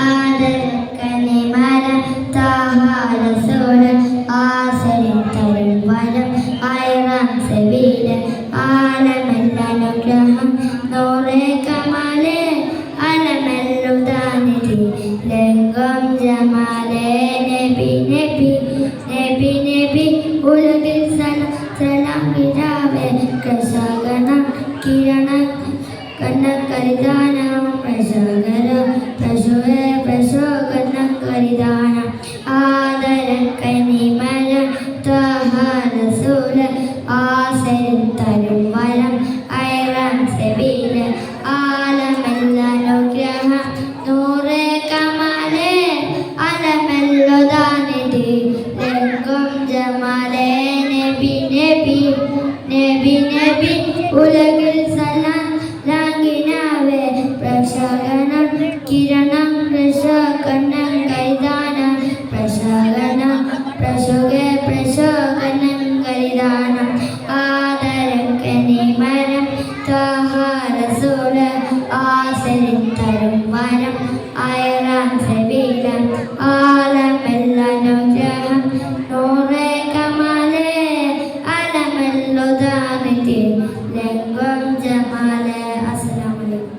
ആദരക്കനിമര താഹാരസോല ആസരിൻ തരും വരം ആയിരം സബീല ആലമെല്ലനുഗ്രഹം നൂറേ കമാലേ അലമെല്ലുദാനിധി ലംഘം ജമാലേ നബി നബി നബി നബി ഉലകിൽ സലാം കിരാവേ കശാഗണം കിരണം കണ്ണക്കരിദാനം പ്രശോകരം പ്രശോേ പ്രശോകനം കരിദാനം ആദരക്കനിമല ത്വഹാരസൂല ആസരിൻ തരും വരം ഐറം സബീല ആലമെല്ലനുഗ്രഹം നൂറേ കമാലേ അലമെല്ലുദാനിധി ലംഘം ജമാലേ നബി നബി നബി നബി ഉലകിൽ സലാം ലാംഘിനാവേ പ്രശോകനം കിരണം പ്രശോകനം കരിദാനം പ്രശോകനം പ്രശോകേ പ്രശോകനം കരിദാനം ആദരക്കനിമരം ത്വഹാരസൂല ആസരിൻ തരും വരം ഐറം സബീല ആലമെല്ലനുഗ്രഹം നൂറേ കമാലേ അലമെല്ലുദാനിധി ലംഘം ജമാലേ. അസ്സലാമു അലൈക്കും.